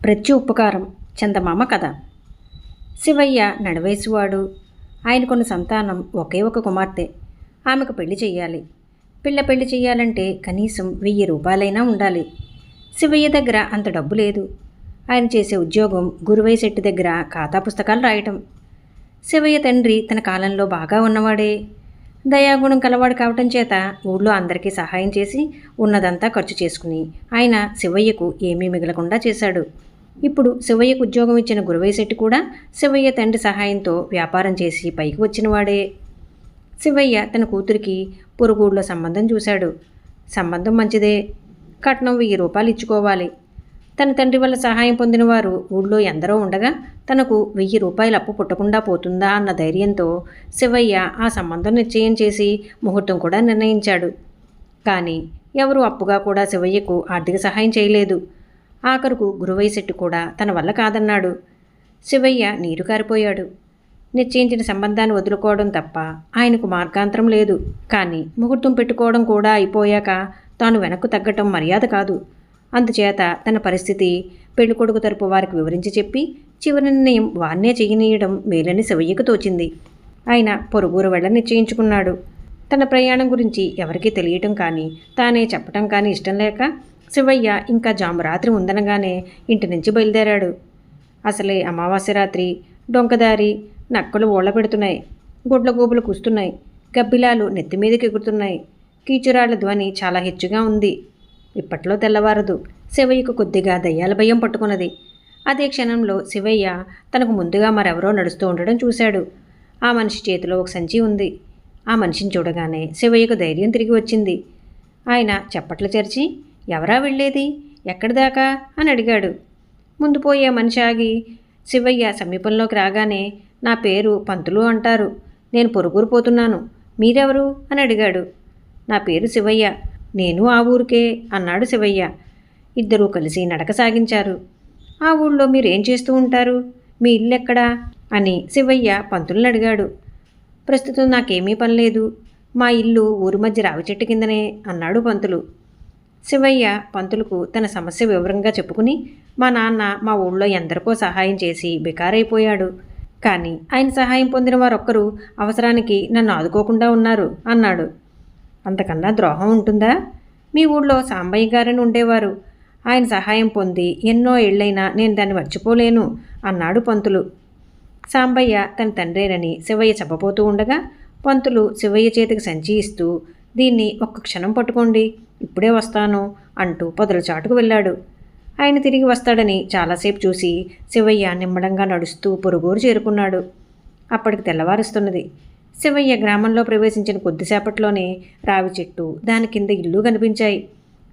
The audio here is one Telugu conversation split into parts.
ప్రత్యుపకారం చందమామ కథ. శివయ్య నడవయసువాడు. ఆయనకున్న సంతానం ఒకే ఒక కుమార్తె. ఆమెకు పెళ్లి చెయ్యాలి. పెళ్లి చెయ్యాలంటే కనీసం 1000 రూపాయలైనా ఉండాలి. శివయ్య దగ్గర అంత డబ్బు లేదు. ఆయన చేసే ఉద్యోగం గురువయ్య శెట్టి దగ్గర ఖాతా పుస్తకాలు రాయటం. శివయ్య తండ్రి తన కాలంలో బాగా ఉన్నవాడే. దయాగుణం కలవాడు కావటం చేత ఊళ్ళో అందరికీ సహాయం చేసి ఉన్నదంతా ఖర్చు చేసుకుని ఆయన శివయ్యకు ఏమీ మిగలకుండా చేశాడు. ఇప్పుడు శివయ్యకు ఉద్యోగం ఇచ్చిన గురువయ్య శెట్టి కూడా శివయ్య తండ్రి సహాయంతో వ్యాపారం చేసి పైకి వచ్చినవాడే. శివయ్య తన కూతురికి పొరుగుళ్ళో సంబంధం చూశాడు. సంబంధం మంచిదే. కట్నం 1000 రూపాయలు ఇచ్చుకోవాలి. తన తండ్రి వల్ల సహాయం పొందిన వారు ఊళ్ళో ఎందరో ఉండగా తనకు 1000 రూపాయలు అప్పు పుట్టకుండా పోతుందా అన్న ధైర్యంతో శివయ్య ఆ సంబంధం నిశ్చయం చేసి ముహూర్తం కూడా నిర్ణయించాడు. కానీ ఎవరు అప్పుగా కూడా శివయ్యకు ఆర్థిక సహాయం చేయలేదు. ఆఖరుకు గురువయ్య శెట్టి కూడా తన వల్ల కాదన్నాడు. శివయ్య నీరు కారిపోయాడు. నిశ్చయించిన సంబంధాన్ని వదులుకోవడం తప్ప ఆయనకు మార్గాంతరం లేదు. కానీ ముహూర్తం పెట్టుకోవడం కూడా అయిపోయాక తాను వెనక్కు తగ్గటం మర్యాద కాదు. అందుచేత తన పరిస్థితి పెళ్ళికొడుకు తరపు వారికి వివరించి చెప్పి చివరి నిర్ణయం వారినే చెయ్యనీయడం మేలని శివయ్యకు తోచింది. ఆయన పొరుగురు వెళ్ళ నిశ్చయించుకున్నాడు. తన ప్రయాణం గురించి ఎవరికీ తెలియటం కానీ తానే చెప్పటం కానీ ఇష్టం లేక శివయ్య ఇంకా జామురాత్రి ఉందనగానే ఇంటి నుంచి బయలుదేరాడు. అసలే అమావాస్య రాత్రి. డొంకదారి. నక్కలు ఓళ్ళ పెడుతున్నాయి. గుడ్ల గోబులు కూస్తున్నాయి. గబ్బిలాలు నెత్తిమీదకి ఎగురుతున్నాయి. కీచురాళ్ల ధ్వని చాలా హెచ్చుగా ఉంది. ఇప్పట్లో తెల్లవారదు. శివయ్యకు కొద్దిగా దయ్యాల భయం పట్టుకున్నది. అదే క్షణంలో శివయ్య తనకు ముందుగా మరెవరో నడుస్తూ ఉండడం చూశాడు. ఆ మనిషి చేతిలో ఒక సంచి ఉంది. ఆ మనిషిని చూడగానే శివయ్యకు ధైర్యం తిరిగి వచ్చింది. ఆయన చప్పట్లు చెరిచి, ఎవరా వెళ్ళేది? ఎక్కడిదాకా అని అడిగాడు. ముందు పోయే మనిషి ఆగి శివయ్య సమీపంలోకి రాగానే, నా పేరు పంతులు అంటారు. నేను పొరుగురు పోతున్నాను. మీరెవరు అని అడిగాడు. నా పేరు శివయ్య. నేను ఆ ఊరికే అన్నాడు శివయ్య. ఇద్దరూ కలిసి నడక సాగించారు. ఆ ఊళ్ళో మీరు ఏం చేస్తూ ఉంటారు? మీ ఇల్లు ఎక్కడా అని శివయ్య పంతులను అడిగాడు. ప్రస్తుతం నాకేమీ పనిలేదు. మా ఇల్లు ఊరి మధ్య రావి చెట్టు కిందనే అన్నాడు పంతులు. శివయ్య పంతులకు తన సమస్య వివరంగా చెప్పుకుని, మా నాన్న మా ఊళ్ళో ఎందరికో సహాయం చేసి బెకారైపోయాడు. కానీ ఆయన సహాయం పొందిన వారొక్కరు అవసరానికి నన్ను ఆదుకోకుండా ఉన్నారు అన్నాడు. అంతకన్నా ద్రోహం ఉంటుందా? మీ ఊళ్ళో సాంబయ్య గారని ఉండేవారు. ఆయన సహాయం పొంది ఎన్నో ఏళ్లైనా నేను దాన్ని మర్చిపోలేను అన్నాడు పంతులు. సాంబయ్య తన తండ్రేనని శివయ్య చెప్పబోతూ ఉండగా పంతులు శివయ్య చేతికి సంచి ఇస్తూ, దీన్ని ఒక్క క్షణం పట్టుకోండి, ఇప్పుడే వస్తాను అంటూ పొదల చాటుకు వెళ్ళాడు. ఆయన తిరిగి వస్తాడని చాలాసేపు చూసి శివయ్య నిమ్మడంగా నడుస్తూ పొరుగురు చేరుకున్నాడు. అప్పటికి తెల్లవారుస్తున్నది. శివయ్య గ్రామంలో ప్రవేశించిన కొద్దిసేపట్లోనే రావి చెట్టు, దాని కింద ఇల్లు కనిపించాయి.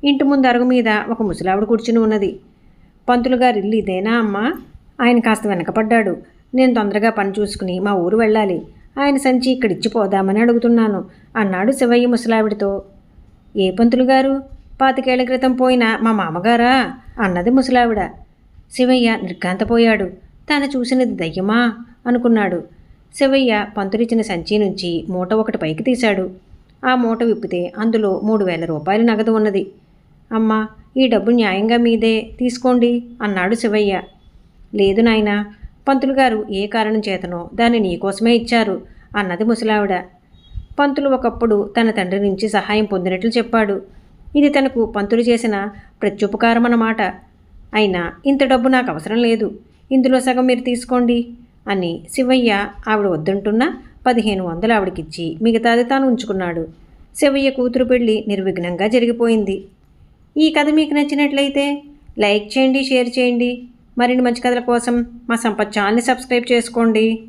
ఇంటి ముందు అరుగు మీద ఒక ముసలావిడ కూర్చుని ఉన్నది. పంతులు గారి ఇల్లు ఇదేనా అమ్మా? ఆయన కాస్త వెనకపడ్డాడు. నేను తొందరగా పని చూసుకుని మా ఊరు వెళ్ళాలి. ఆయన సంచి ఇక్కడిచ్చిపోదామని అడుగుతున్నాను అన్నాడు శివయ్య ముసలావిడితో. ఏ పంతులు గారు? 25 ఏళ్ల క్రితం పోయిన మా మామగారా అన్నది ముసలావిడ. శివయ్య నిర్ఘాంతపోయాడు. తాను చూసినది దయ్యమా అనుకున్నాడు. శివయ్య పంతులిచ్చిన సంచి నుంచి మూట ఒకటి పైకి తీశాడు. ఆ మూట విప్పితే అందులో 3000 రూపాయలు నగదు ఉన్నది. అమ్మా, ఈ డబ్బు న్యాయంగా మీదే, తీసుకోండి అన్నాడు శివయ్య. లేదు నాయనా, పంతులు గారు ఏ కారణం చేతనో దాన్ని నీకోసమే ఇచ్చారు అన్నది ముసలావిడ. పంతులు ఒకప్పుడు తన తండ్రి నుంచి సహాయం పొందినట్లు చెప్పాడు. ఇది తనకు పంతులు చేసిన ప్రత్యుపకారం అన్నమాట. అయినా ఇంత డబ్బు నాకు అవసరం లేదు. ఇందులో సగం మీరు తీసుకోండి అని శివయ్య ఆవిడ వద్దంటున్న 1500 ఆవిడకిచ్చి మిగతాది తాను ఉంచుకున్నాడు. శివయ్య కూతురు పెళ్లి నిర్విఘ్నంగా జరిగిపోయింది. ఈ కథ మీకు నచ్చినట్లయితే లైక్ చేయండి, షేర్ చేయండి. మరిన్ని మంచి కథల కోసం మా సంపత్ ఛానల్ని సబ్స్క్రైబ్ చేసుకోండి.